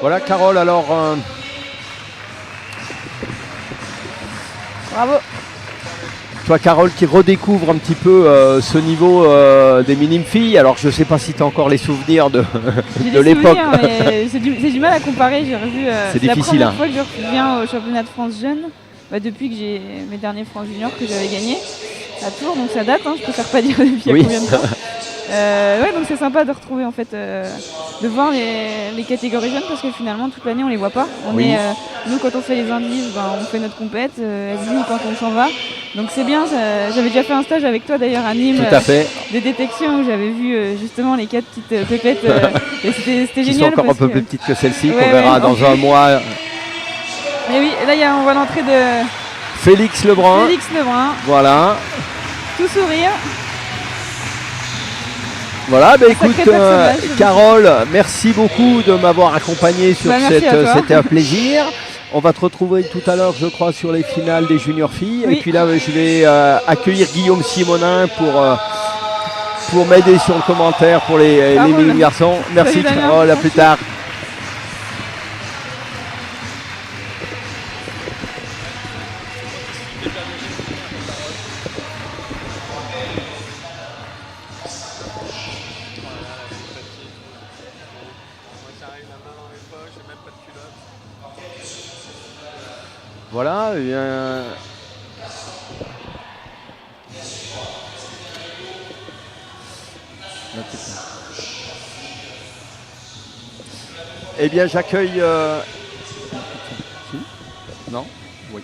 Voilà, Carole, alors... Bravo. Toi, Carole, qui redécouvre un petit peu ce niveau des minimes filles. Alors, je ne sais pas si tu as encore les souvenirs de, de l'époque. J'ai du mal à comparer. J'ai revu. C'est la difficile. première fois que je reviens au championnat de France jeune, depuis que j'ai mes derniers France juniors que j'avais gagnés à Tours. Donc ça date, je préfère pas dire depuis il y a combien de temps. Ouais, donc c'est sympa de retrouver en fait, de voir les catégories jeunes parce que finalement toute l'année on les voit pas. Nous quand on fait les indices, on fait notre compète, elles jouent quand on s'en va. Donc c'est bien, j'avais déjà fait un stage avec toi d'ailleurs à Nîmes, tout à fait. des détections où j'avais vu justement les 4 petites pépettes et c'était génial. Qui sont encore un peu plus petites que celle-ci, ouais, qu'on verra dans un mois. Et oui, là on voit l'entrée de Félix Lebrun. Voilà. Tout sourire. Voilà, écoute, Carole, merci beaucoup de m'avoir accompagné sur c'était un plaisir. On va te retrouver tout à l'heure, je crois, sur les finales des juniors filles. Oui. Et puis là, je vais accueillir Guillaume Simonin pour m'aider sur le commentaire pour les mini garçons. Merci Carole, à plus tard. Voilà, et bien... Eh bien, j'accueille... Non ? Oui.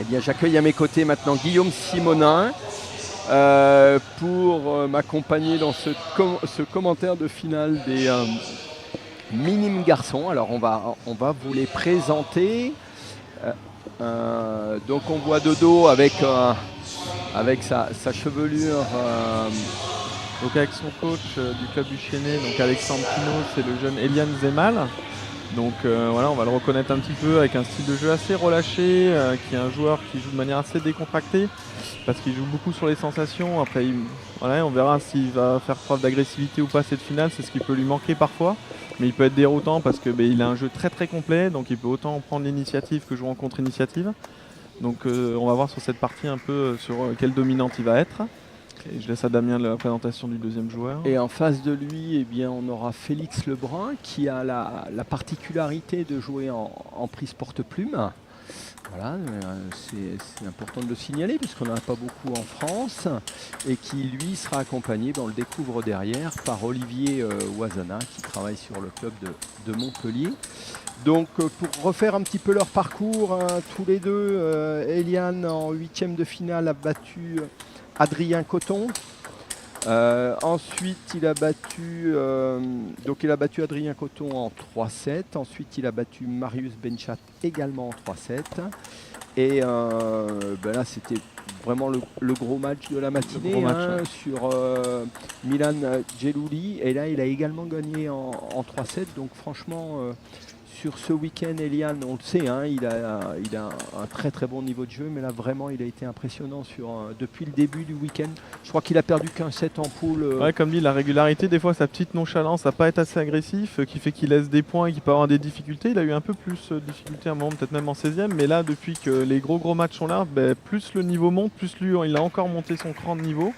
Eh bien, j'accueille à mes côtés maintenant Guillaume Simonin pour m'accompagner dans ce commentaire de finale des minimes garçons. Alors, on va vous les présenter. Donc on voit Dodo avec sa chevelure. Donc avec son coach du club du Chesnay, donc Alexandre Pinault, c'est le jeune Eliane Zemal. Donc voilà, on va le reconnaître un petit peu avec un style de jeu assez relâché, qui est un joueur qui joue de manière assez décontractée, parce qu'il joue beaucoup sur les sensations. Après, on verra s'il va faire preuve d'agressivité ou pas cette finale, c'est ce qui peut lui manquer parfois. Mais il peut être déroutant parce qu'il a un jeu très très complet, donc il peut autant prendre l'initiative que jouer en contre-initiative. Donc on va voir sur cette partie un peu sur quelle dominante il va être. Et je laisse à Damien la présentation du deuxième joueur. Et en face de lui, eh bien, on aura Félix Lebrun qui a la particularité de jouer en prise porte-plume. Voilà, c'est important de le signaler puisqu'on n'en a pas beaucoup en France et qui lui sera accompagné, on le découvre derrière, par Olivier Ouazana qui travaille sur le club de Montpellier. Donc pour refaire un petit peu leur parcours, tous les deux, Eliane en 8e de finale a battu Adrien Coton. Ensuite, il a battu Adrien Coton en 3-7. Ensuite, il a battu Marius Benchat également en 3-7. Et là, c'était vraiment le gros match de la matinée sur Milan Gelouli. Et là, il a également gagné en 3-7. Donc, franchement, sur ce week-end, Eliane, on le sait, il a un très très bon niveau de jeu, mais là vraiment il a été impressionnant depuis le début du week-end. Je crois qu'il a perdu qu'un set en poule. Ouais, comme dit, la régularité, des fois sa petite nonchalance à pas être assez agressif, qui fait qu'il laisse des points et qu'il peut avoir des difficultés. Il a eu un peu plus de difficultés à un moment, peut-être même en 16e, mais là depuis que les gros matchs sont là, plus le niveau monte, plus lui il a encore monté son cran de niveau.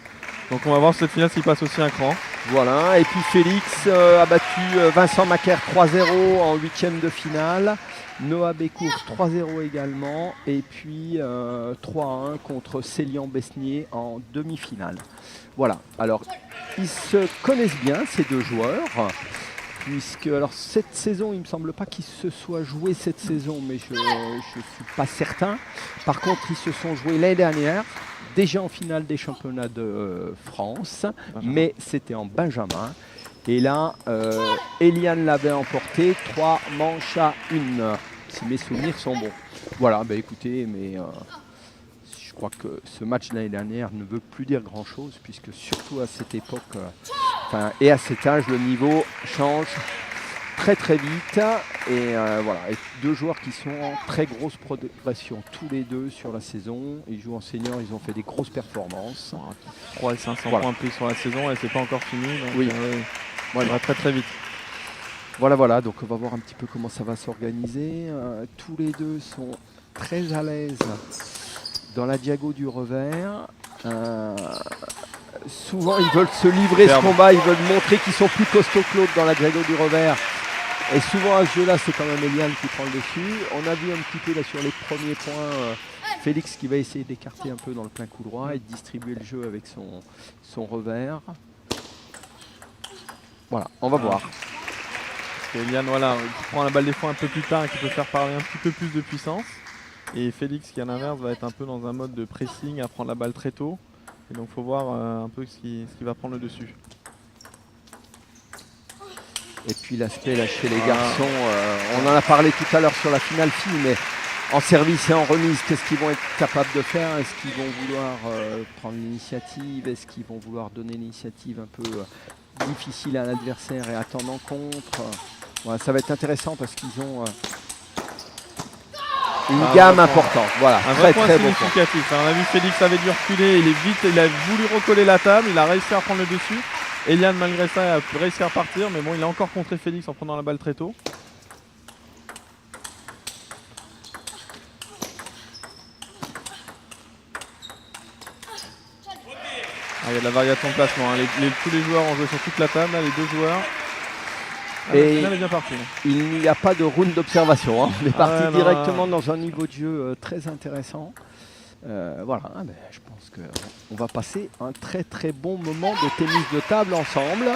Donc on va voir cette finale s'il passe aussi un cran. Voilà, et puis Félix a battu Vincent Macaire 3-0 en 8e de finale. Noah Bécourt 3-0 également. Et puis 3-1 contre Célian Besnier en demi-finale. Voilà, alors ils se connaissent bien ces deux joueurs. Puisque, alors cette saison, il ne me semble pas qu'ils se soient joués cette saison, mais je ne suis pas certain. Par contre, ils se sont joués l'année dernière. Déjà en finale des championnats de France, mais c'était en Benjamin. Et là, Eliane l'avait emporté 3 manches à 1, si mes souvenirs sont bons. Voilà, écoutez, mais je crois que ce match l'année dernière ne veut plus dire grand-chose, puisque surtout à cette époque, et à cet âge, le niveau change très très vite et voilà, et deux joueurs qui sont en très grosse progression tous les deux sur la saison. Ils jouent en senior, ils ont fait des grosses performances. 3 et 500 points plus sur la saison et c'est pas encore fini, donc oui. Ça va très très vite. Voilà, donc on va voir un petit peu comment ça va s'organiser. Tous les deux sont très à l'aise dans la diago du revers. Souvent, ils veulent se livrer ce combat, ils veulent montrer qu'ils sont plus costauds que l'autre dans la diago du revers. Et souvent, à ce jeu-là, c'est quand même Eliane qui prend le dessus. On a vu un petit peu là sur les premiers points Félix qui va essayer d'écarter un peu dans le plein coup droit et de distribuer le jeu avec son revers. Voilà, on va voir. Eliane, voilà, qui prend la balle des fois un peu plus tard et qui peut faire parler un petit peu plus de puissance. Et Félix, qui à l'inverse, va être un peu dans un mode de pressing, à prendre la balle très tôt. Et donc, il faut voir un peu ce qui va prendre le dessus. Et puis l'aspect là chez les garçons, on en a parlé tout à l'heure sur la finale fille, mais en service et en remise, qu'est-ce qu'ils vont être capables de faire? Est-ce qu'ils vont vouloir prendre l'initiative? Est-ce qu'ils vont vouloir donner l'initiative un peu difficile à l'adversaire et attendre en contre? Voilà, ça va être intéressant parce qu'ils ont une gamme importante. Voilà, un vrai point significatif. On a vu Félix avait dû reculer, il a voulu recoller la table, il a réussi à prendre le dessus. Eliane, malgré ça, a réussi à repartir, mais bon, il a encore contré Félix en prenant la balle très tôt. Il y a de la variation de placement. Hein. Tous les joueurs ont joué sur toute la table, là, les deux joueurs. Et est bien parti. Il n'y a pas de round d'observation. Hein. On est parti directement dans un niveau de jeu très intéressant. Voilà, je pense qu'on va passer un très très bon moment de tennis de table ensemble.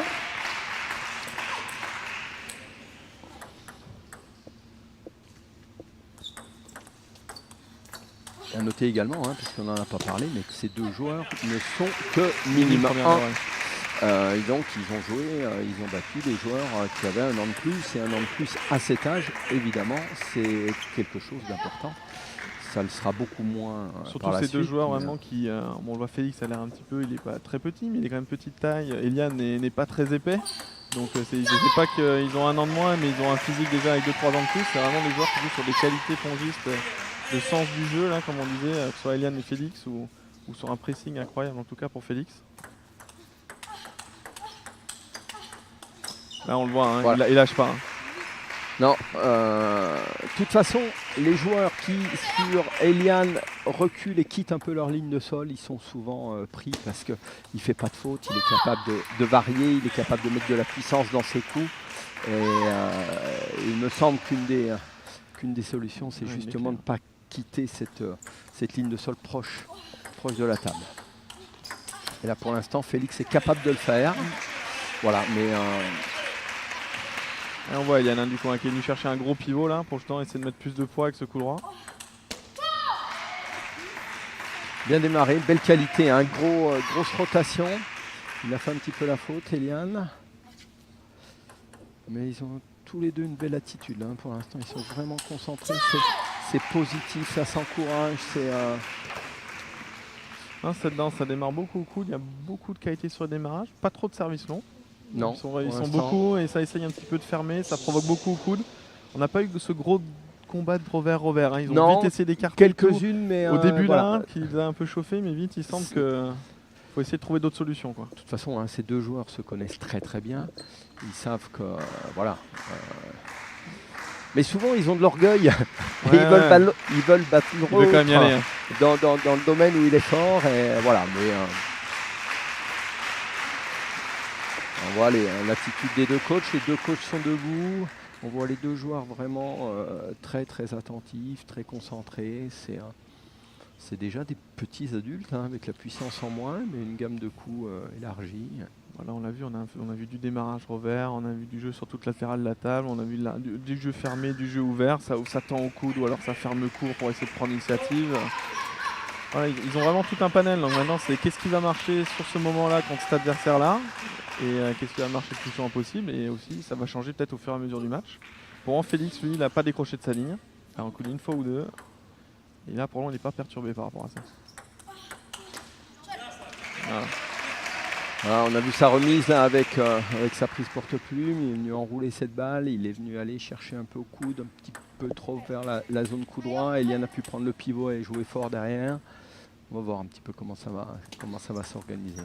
Et à noter également, hein, puisqu'on n'en a pas parlé, mais que ces deux joueurs ne sont que minimum 1. Donc ils ont joué, ils ont battu des joueurs qui avaient un an de plus, et un an de plus à cet âge, évidemment, c'est quelque chose d'important. Ça le sera beaucoup moins. Surtout ces deux joueurs vraiment qui. Bon, on voit Félix a l'air un petit peu, il n'est pas très petit, mais il est quand même petite taille. Eliane n'est pas très épais. Donc je ne sais pas qu'ils ont un an de moins, mais ils ont un physique déjà avec 2-3 ans de plus. C'est vraiment des joueurs qui jouent sur des qualités pongistes, de sens du jeu, là, comme on disait, que ce soit Eliane et Félix, ou sur un pressing incroyable, en tout cas pour Félix. Là on le voit, hein, voilà. Il lâche pas. Hein. Non, de toute façon, les joueurs qui, sur Eliane, reculent et quittent un peu leur ligne de sol, ils sont souvent pris parce qu'il ne fait pas de faute, il est capable de varier, il est capable de mettre de la puissance dans ses coups. Et il me semble qu'une des solutions, c'est justement de ne pas quitter cette ligne de sol proche de la table. Et là, pour l'instant, Félix est capable de le faire. Voilà, mais... Et on voit Eliane du coup qui est venu chercher un gros pivot là pour justement essayer de mettre plus de poids avec ce coup droit. Bien démarré, belle qualité, hein, grosse rotation. Il a fait un petit peu la faute, Eliane. Mais ils ont tous les deux une belle attitude. Hein, pour l'instant, ils sont vraiment concentrés. C'est positif, ça s'encourage. Cette danse, ça démarre beaucoup au coude. Il y a beaucoup de qualité sur le démarrage. Pas trop de service long. Non, ils sont beaucoup et ça essaye un petit peu de fermer, ça provoque beaucoup au coude. On n'a pas eu ce gros combat de revers-revers. Hein. Ils ont vite essayé d'écarter quelques-unes, mais au début voilà. Là, qui les a un peu chauffé, mais vite il semble qu'il faut essayer de trouver d'autres solutions. Quoi. De toute façon, hein, ces deux joueurs se connaissent très très bien. Ils savent que voilà. Mais souvent, ils ont de l'orgueil. Ouais, ils veulent battre l'autre quand même y aller, hein. dans le domaine où il est fort. Et voilà. Mais on voit l'attitude des deux coachs. Les deux coachs sont debout. On voit les deux joueurs vraiment très très attentifs, très concentrés. C'est déjà des petits adultes hein, avec la puissance en moins, mais une gamme de coups élargie. Voilà, on l'a vu, on a vu du démarrage revers, on a vu du jeu sur toute latérale de la table, on a vu du jeu fermé, du jeu ouvert, où ça tend au coude ou alors ça ferme court pour essayer de prendre l'initiative. Voilà, ils ont vraiment tout un panel. Donc maintenant, c'est qu'est-ce qui va marcher sur ce moment-là contre cet adversaire-là et qu'est-ce qui va marcher le plus souvent possible. Et aussi, ça va changer peut-être au fur et à mesure du match. Pour moi, Félix, lui, il n'a pas décroché de sa ligne. Il a reculé une fois ou deux. Et là, pour moi, il n'est pas perturbé par rapport à ça. Voilà. Voilà, on a vu sa remise là, avec sa prise porte-plume. Il est venu enrouler cette balle. Il est venu aller chercher un peu au coude, un petit peu trop vers la zone coup droit. Eliane a pu prendre le pivot et jouer fort derrière. On va voir un petit peu comment ça va s'organiser.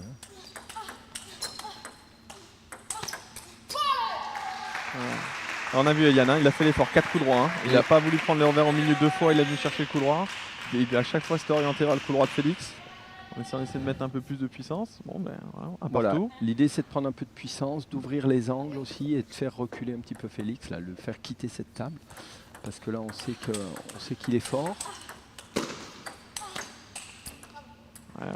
Voilà. Alors, on a vu Eliane, hein, il a fait l'effort, 4 coups droits. Hein. Il n'a pas voulu prendre le revers au milieu 2 fois, il a venu chercher le coup droit. Et il a à chaque fois s'était orienté vers le coup droit de Félix. On essaie de mettre un peu plus de puissance. Bon ben voilà, partout. L'idée c'est de prendre un peu de puissance, d'ouvrir les angles aussi et de faire reculer un petit peu Félix, là, le faire quitter cette table. Parce que là on sait qu'il est fort. Ouais.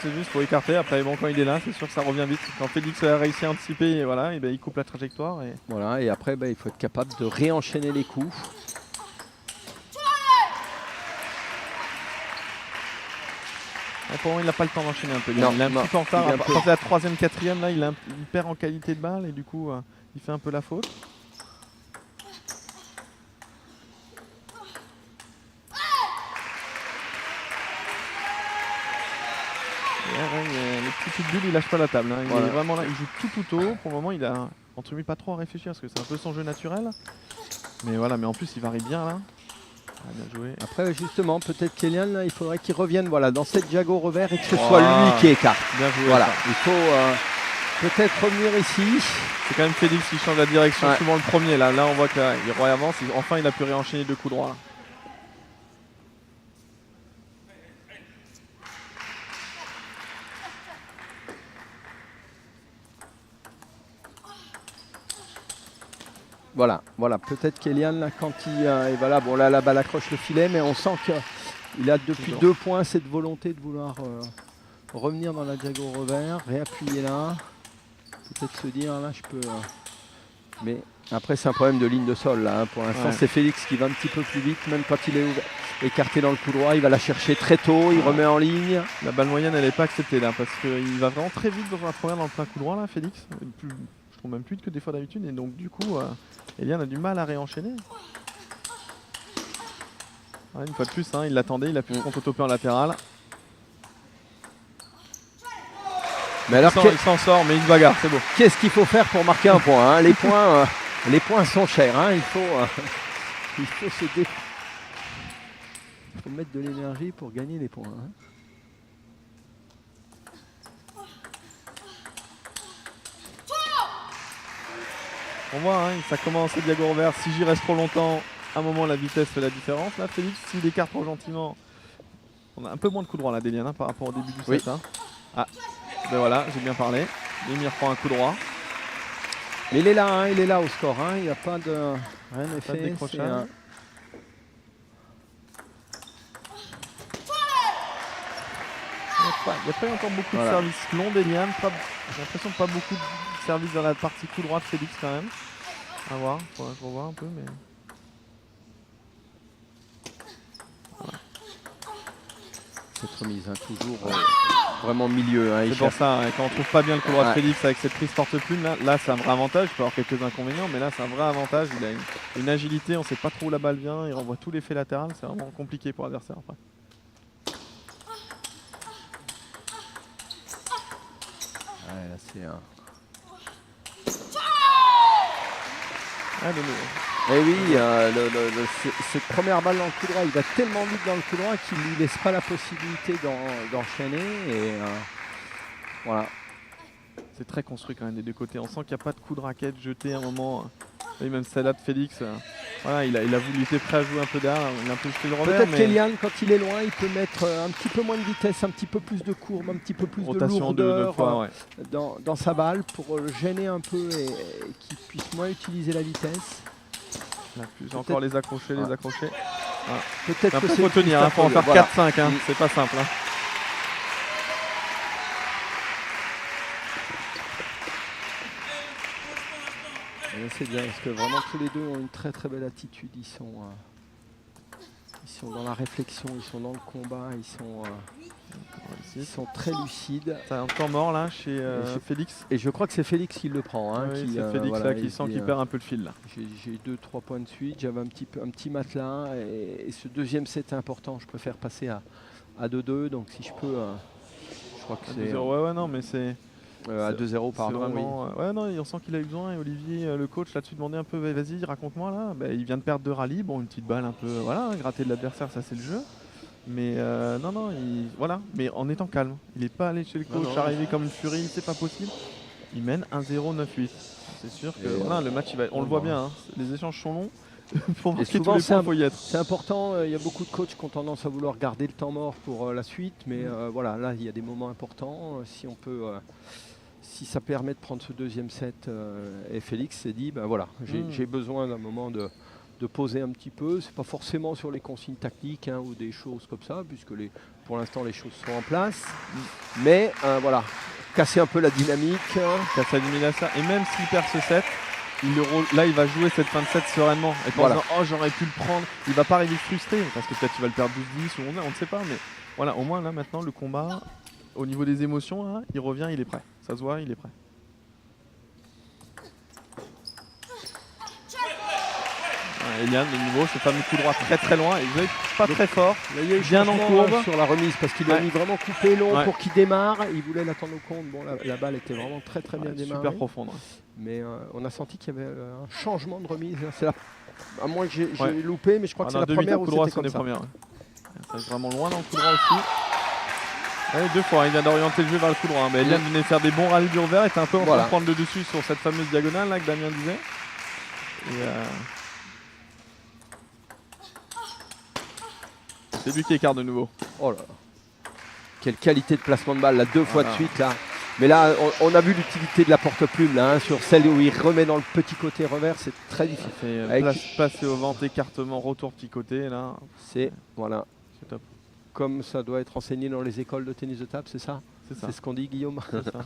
C'est juste pour écarter. Après bon, quand il est là, c'est sûr que ça revient vite. Quand Félix a réussi à anticiper, et voilà, et ben, il coupe la trajectoire. Et... Voilà, et après il faut être capable de réenchaîner les coups. Pour moi, il n'a pas le temps d'enchaîner un peu. Non, il est un petit peu en retard. il est À partir de la 3e, 4e, là, il perd en qualité de balle et du coup, il fait un peu la faute. Le petit pitbull, il lâche pas la table. Hein. Il est vraiment là, il joue tout haut. Pour le moment, il a entre lui pas trop à réfléchir parce que c'est un peu son jeu naturel. Mais voilà, mais en plus, il varie bien là. Ah, bien joué. Après justement, peut-être qu'Eliane, il faudrait qu'il revienne dans cette jago revers et que ce soit lui qui écarte. Bien joué. Voilà, Ça. il faut peut-être revenir ici. C'est quand même Félix qui change la direction, souvent le premier. Là on voit qu'il avance. Enfin, il a pu réenchaîner 2 coups droits. Là. Voilà, peut-être qu'Eliane, quand et voilà, bon là la balle accroche le filet, mais on sent qu'il a depuis 2 points cette volonté de vouloir revenir dans la jago revers, réappuyer là, peut-être se dire là je peux. Mais après c'est un problème de ligne de sol là. Hein. Pour l'instant c'est Félix qui va un petit peu plus vite, même quand il est écarté dans le coup droit, il va la chercher très tôt, il remet en ligne. La balle moyenne elle n'est pas acceptée là parce qu'il va vraiment très vite dans la première dans le plein coup droit là, Félix. Je trouve même plus que des fois d'habitude et donc du coup Eliane a du mal à réenchaîner. Une fois de plus, hein, il l'attendait, il a pu se contre-topper en latéral. Mais alors il s'en sort, mais il se bagarre, c'est beau. Qu'est-ce qu'il faut faire pour marquer un point hein? Les points sont chers. Hein? Il faut mettre de l'énergie pour gagner les points. Hein? On voit, hein, ça commence à diago revers. Si j'y reste trop longtemps, à un moment la vitesse fait la différence. Là, Félix, s'il écarte trop gentiment, on a un peu moins de coup droit là, d'Eliane, hein, par rapport au début du set. Hein. Ah, ben voilà, j'ai bien parlé. Lemmy reprend un coup droit. Mais il est là au score. Hein. Il n'y a pas de rien n'est fait. De décrochage. Il n'y a pas eu encore beaucoup de services longs d'Eliane. J'ai l'impression pas beaucoup de services dans la partie coup droit de Félix quand même. À voir, faudra que je revoie un peu. Mais... Voilà. Cette remise, hein, toujours vraiment milieu. Hein, c'est pour ça, hein, quand on trouve pas bien le coup droit de Félix avec cette prise porte-plume, là c'est un vrai avantage. Il peut avoir quelques inconvénients, mais là c'est un vrai avantage. Il a une agilité, on sait pas trop où la balle vient, il renvoie tout l'effet latéral, c'est vraiment compliqué pour l'adversaire après. Là c'est un... Et oui, cette première balle dans le coup droit, il va tellement vite dans le coup droit qu'il ne lui laisse pas la possibilité d'enchaîner. Et voilà. C'est très construit quand même des deux côtés. On sent qu'il n'y a pas de coup de raquette jeté à un moment. Et même celle-là de Félix, voilà, il a voulu, il était prêt à jouer un peu derrière, il a un peu jeté le revers. Peut-être qu'Eliane, quand il est loin, il peut mettre un petit peu moins de vitesse, un petit peu plus de courbe, un petit peu plus de lourdeur dans sa balle pour le gêner un peu et qu'il puisse moins utiliser la vitesse. Encore les accrocher, les accrocher. Voilà. Peut-être que faut tenir, il faut en faire 4-5, hein. C'est pas simple. Hein. C'est bien parce que vraiment tous les deux ont une très très belle attitude. Ils sont dans la réflexion, ils sont dans le combat, ils sont très lucides. C'est un temps mort là chez Félix. Et je crois que c'est Félix qui le prend. Hein, oui, c'est Félix là qui sent qu'il perd un peu le fil. J'ai 2-3 points de suite, j'avais un petit matelas et ce deuxième set est important. Je préfère passer à 2-2. Donc si je peux, je crois que c'est... Ouais, non mais c'est... à 2-0 pardon. Vraiment, ouais, non, on sent qu'il a eu besoin et Olivier, le coach là-dessus, demandait un peu, vas-y, raconte-moi là. Il vient de perdre 2 rallyes, bon, une petite balle un peu, voilà, gratter de l'adversaire, ça c'est le jeu. Mais non, voilà, mais en étant calme. Il n'est pas allé chez le coach, arrivé comme une furie, c'est pas possible. Il mène 1-0, 9-8. c'est sûr que Et voilà, le match, on le voit bien, hein. Les échanges sont longs. Pour Et marquer tous souvent, les points, il faut y être. c'est important. Il y a beaucoup de coachs qui ont tendance à vouloir garder le temps mort pour la suite, mais voilà, là, il y a des moments importants. Si on peut, si ça permet de prendre ce deuxième set, et Félix s'est dit, ben voilà, j'ai besoin d'un moment de poser un petit peu. C'est pas forcément sur les consignes tactiques hein, ou des choses comme ça, puisque pour l'instant les choses sont en place. Mais voilà, casser un peu la dynamique. Casser la dynamique à ça. Et même s'il perd ce set, là il va jouer cette fin de set sereinement. Et en disant, oh j'aurais pu le prendre. Il va pas arriver frustré, parce que peut-être il va le perdre 12-10 ou 11, on ne sait pas. Mais voilà, au moins là maintenant le combat, au niveau des émotions, là, il revient, il est prêt. Ça se voit, il est prêt. Eliane, de nouveau, ce fameux coup droit très très loin, et pas très fort, il y a eu bien en courbe sur la remise parce qu'il a mis vraiment coupé long pour qu'il démarre. Il voulait l'attendre au compte. Bon, la balle était vraiment très bien démarrée. Super profonde. Mais on a senti qu'il y avait un changement de remise. C'est à moins que j'ai loupé, mais je crois que c'est la première où c'était comme ça. C'est vraiment loin dans le coup droit aussi. Ouais, 2 fois, il vient d'orienter le jeu vers le coup droit. Mais Eliane venait faire des bons rallyes du revers, était un peu en train de prendre le dessus sur cette fameuse diagonale là que Damien disait. Et c'est lui qui écarte de nouveau. Oh là là. Quelle qualité de placement de balle, là, 2 fois de suite. Là. Mais là, on a vu l'utilité de la porte-plume, là, hein, sur celle où il remet dans le petit côté revers, c'est très difficile. Passer au vent, écartement, retour petit côté, là. C'est voilà. C'est top. Comme ça doit être enseigné dans les écoles de tennis de table, c'est ça? C'est ce qu'on dit, Guillaume. C'est ça.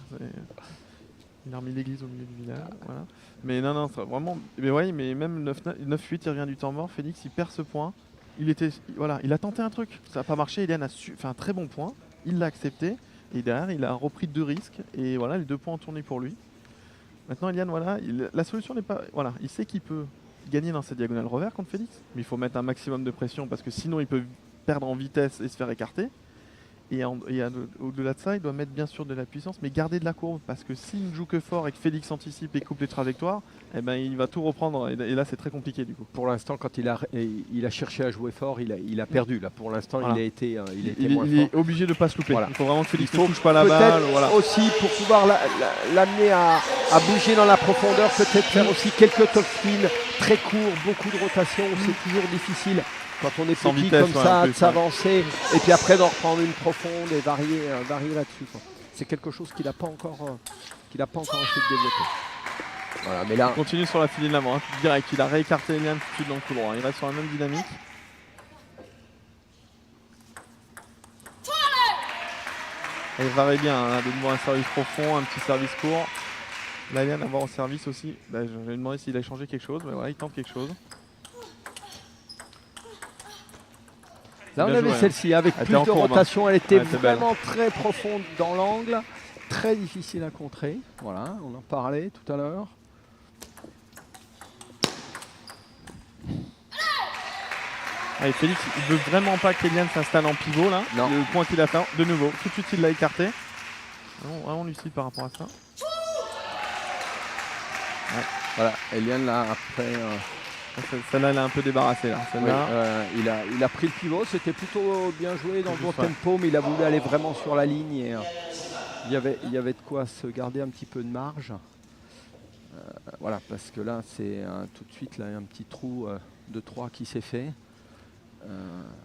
Il a remis l'église au milieu du village. Voilà. Mais non, vraiment. Mais ouais, mais même 9-8, il revient du temps mort. Félix, il perd ce point. Il a tenté un truc. Ça n'a pas marché. Eliane a fait un très bon point. Il l'a accepté. Et derrière, il a repris 2 risques. Et voilà, les 2 points ont tourné pour lui. Maintenant, Eliane, voilà, la solution n'est pas. Voilà, il sait qu'il peut gagner dans cette diagonale revers contre Félix. Mais il faut mettre un maximum de pression parce que sinon, il peut perdre en vitesse et se faire écarter. Et au-delà de ça, il doit mettre bien sûr de la puissance, mais garder de la courbe. Parce que s'il ne joue que fort et que Félix anticipe et coupe les trajectoires, eh ben, il va tout reprendre. Et là, c'est très compliqué du coup. Pour l'instant, quand il a cherché à jouer fort, il a perdu. Là. Pour l'instant, il a été moins fort. Il est obligé de ne pas se louper. Voilà. Il faut vraiment que Félix ne touche pas la balle. Voilà. Aussi, pour pouvoir l'amener à bouger dans la profondeur, peut-être faire aussi quelques top spins très courts, beaucoup de rotation. C'est toujours difficile. Quand on est petit comme ça, de s'avancer et puis après d'en reprendre une profonde et varier là-dessus. C'est quelque chose qu'il n'a pas encore essayé de développer. Voilà, mais là, il continue sur la filée de l'avant, hein, direct. Il a réécarté Eliane tout de suite dans le coup droit. Il reste sur la même dynamique. Elle varie bien, hein, de nouveau un service profond, un petit service court. Là, Eliane va avoir au service aussi. Là, je vais lui demander s'il a changé quelque chose, mais voilà, il tente quelque chose. Là, on avait celle-ci avec plus de rotation. Elle était vraiment très profonde dans l'angle, très difficile à contrer. Voilà, on en parlait tout à l'heure. Allez, Félix, il veut vraiment pas qu'Eliane s'installe en pivot là. Non. Le point qu'il a fait, de nouveau, tout de suite il l'a écarté. Vraiment lucide par rapport à ça. Ouais. Voilà, Eliane là après. Celle-là, elle a un peu débarrassé là. Oui, il a pris le pivot, c'était plutôt bien joué dans le bon tempo, mais il a voulu aller vraiment sur la ligne et il y avait de quoi se garder un petit peu de marge. Voilà, parce que là, c'est tout de suite là, un petit trou de 3 qui s'est fait.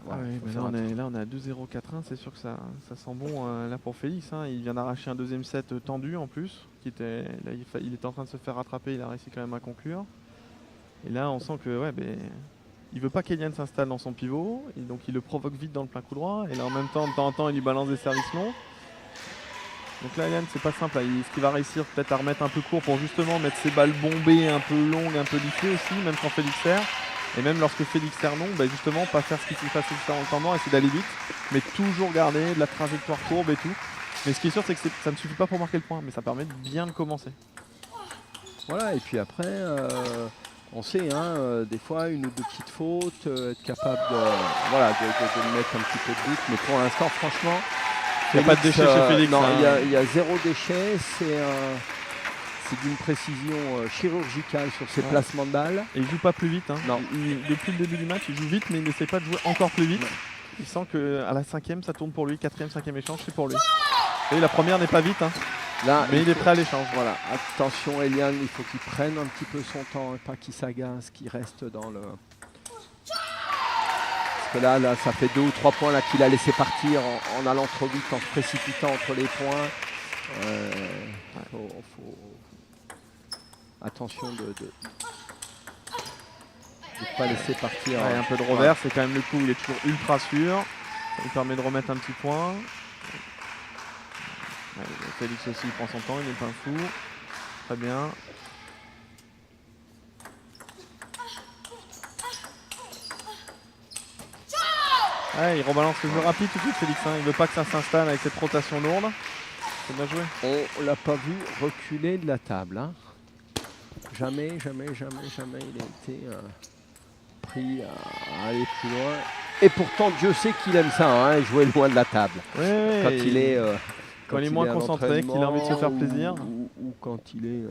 Voilà, mais là, on est à 2-0, 4-1, c'est sûr que ça sent bon là pour Félix. Hein. Il vient d'arracher un deuxième set tendu en plus. Il était en train de se faire rattraper, il a réussi quand même à conclure. Et là, on sent que il veut pas qu'Eliane s'installe dans son pivot, et donc il le provoque vite dans le plein coup droit. Et là, en même temps, de temps en temps, il lui balance des services longs. Donc là, Eliane, c'est pas simple. Là. Est-ce qu'il va réussir peut-être à remettre un peu court pour justement mettre ses balles bombées un peu longues, un peu liftées aussi, même quand Félix sert. Et même lorsque Félix sert non, justement, pas faire ce qu'il fait dans le temps mort, essayer d'aller vite, mais toujours garder de la trajectoire courbe et tout. Mais ce qui est sûr, c'est que ça ne suffit pas pour marquer le point, mais ça permet de bien le commencer. Voilà, et puis après. On sait, hein, des fois, une ou deux petites fautes, être capable de mettre un petit peu de doute. Mais pour l'instant, franchement, il n'y a pas de déchet chez Félix. Non, il y a 0 déchet. C'est d'une précision chirurgicale sur ses placements de balles. Et il joue pas plus vite. Hein. Non. Depuis le début du match, il joue vite, mais il n'essaie pas de jouer encore plus vite. Il sent qu'à la 5e, ça tourne pour lui. 4e, 5e échange, c'est pour lui. Et la première n'est pas vite. Hein. Là, Mais il est prêt à l'échange. Voilà, attention Eliane, il faut qu'il prenne un petit peu son temps, pas qu'il s'agace, qu'il reste dans le... Parce que là, ça fait 2 ou 3 points là qu'il a laissé partir en allant trop vite, en se précipitant entre les points. Faut... Attention de ne pas laisser partir. Un peu de revers, c'est quand même le coup, il est toujours ultra sûr. Ça lui permet de remettre un petit point. Félix aussi il prend son temps, il n'est pas un fou. Très bien. Il rebalance le jeu rapide tout de suite Félix, hein. Il veut pas que ça s'installe avec cette rotation lourde. C'est bien joué. On l'a pas vu reculer de la table. Hein. Jamais il a été pris à aller plus loin. Et pourtant Dieu sait qu'il aime ça, hein, jouer loin de la table. Ouais, quand il est... Quand il est moins concentré, qu'il a envie de se faire plaisir. Ou quand il est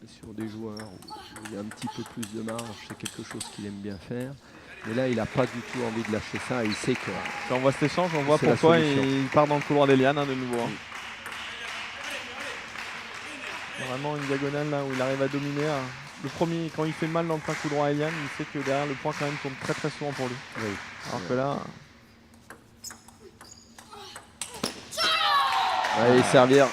sur des joueurs où il y a un petit peu plus de marge, c'est quelque chose qu'il aime bien faire. Mais là, il n'a pas du tout envie de lâcher ça. Il sait que... Quand on voit cet échange, on voit pourquoi il part dans le couloir d'Eliane de nouveau. Hein. Vraiment une diagonale là où il arrive à dominer. Le premier, quand il fait mal dans le plein coup droit à Eliane, il sait que derrière le point quand même tourne très très souvent pour lui. Oui. Alors que là... Allez, servir.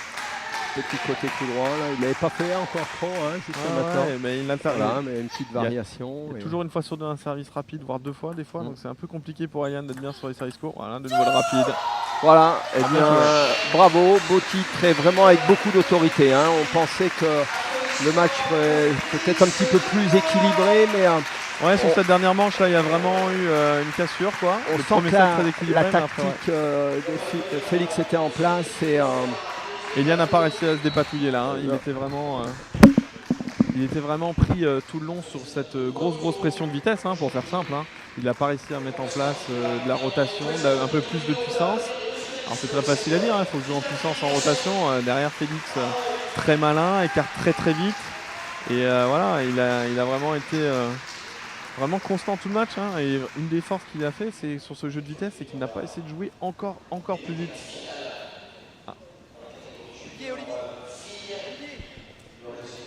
Petit côté coup droit, là. Il n'avait pas fait encore trop, hein, jusqu'à maintenant. Ouais, mais mais une petite variation. Il y a toujours une fois sur deux un service rapide, voire 2 fois des fois. Donc c'est un peu compliqué pour Eliane d'être bien sur les services courts. Voilà, de nouveau le rapide. Voilà, et bien, bravo, beau titre et vraiment avec beaucoup d'autorité. Hein. On pensait que le match serait peut-être un petit peu plus équilibré, mais... Ouais, sur cette dernière manche, là, il y a vraiment eu une cassure, quoi. On le sent que la tactique de Félix était en place et... Eliane n'a pas réussi à se dépatouiller là. Hein. Il était vraiment pris tout le long sur cette grosse pression de vitesse, hein, pour faire simple. Hein. Il n'a pas réussi à mettre en place de la rotation, un peu plus de puissance. Alors c'est très facile à dire, il faut jouer en puissance en rotation. Derrière Félix, très malin, écarte très vite. Et voilà, il a vraiment été vraiment constant tout le match. Hein. Et une des forces qu'il a fait, c'est sur ce jeu de vitesse, c'est qu'il n'a pas essayé de jouer encore plus vite.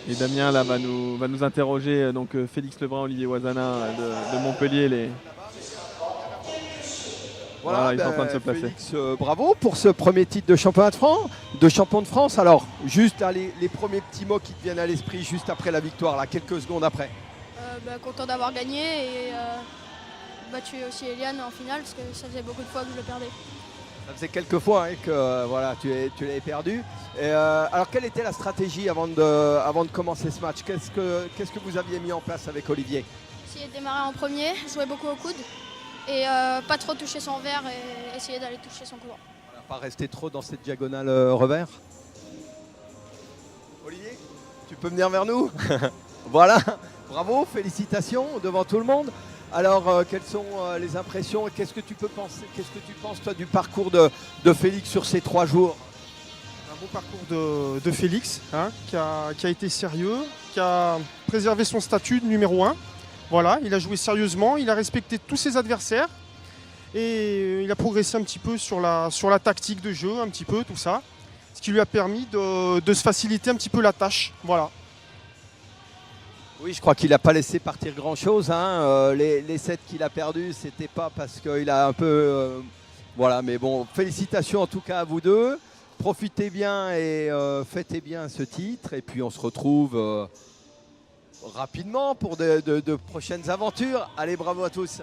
Et Damien là va nous interroger donc Félix Lebrun, Olivier Wazana de Montpellier. Voilà, ils sont en train de se placer. Félix, bravo pour ce premier titre de champion de France. Alors, juste les premiers petits mots qui te viennent à l'esprit juste après la victoire, là, quelques secondes après. Content d'avoir gagné et battu aussi Eliane en finale parce que ça faisait beaucoup de fois que je le perdais. Ça faisait quelques fois hein, que voilà, tu l'avais perdu. Et, alors, quelle était la stratégie avant de commencer ce match? Qu'est-ce que vous aviez mis en place avec Olivier? Essayer de démarrer en premier, jouer beaucoup au coude et pas trop toucher son revers et essayer d'aller toucher son couloir. Voilà, pas rester trop dans cette diagonale revers. Olivier, tu peux venir vers nous? Voilà, bravo, félicitations devant tout le monde. Alors, quelles sont les impressions? Qu'est-ce que tu penses toi du parcours de Félix sur ces 3 jours? Un bon parcours de Félix, hein, qui a été sérieux, qui a préservé son statut de numéro 1. Voilà, il a joué sérieusement, il a respecté tous ses adversaires et il a progressé un petit peu sur la tactique de jeu, un petit peu tout ça, ce qui lui a permis de se faciliter un petit peu la tâche. Voilà. Oui, je crois qu'il n'a pas laissé partir grand-chose. Hein. Les 7 qu'il a perdus, c'était pas parce qu'il a un peu... voilà, mais bon, félicitations en tout cas à vous deux. Profitez bien et fêtez bien ce titre. Et puis on se retrouve rapidement pour de prochaines aventures. Allez, bravo à tous.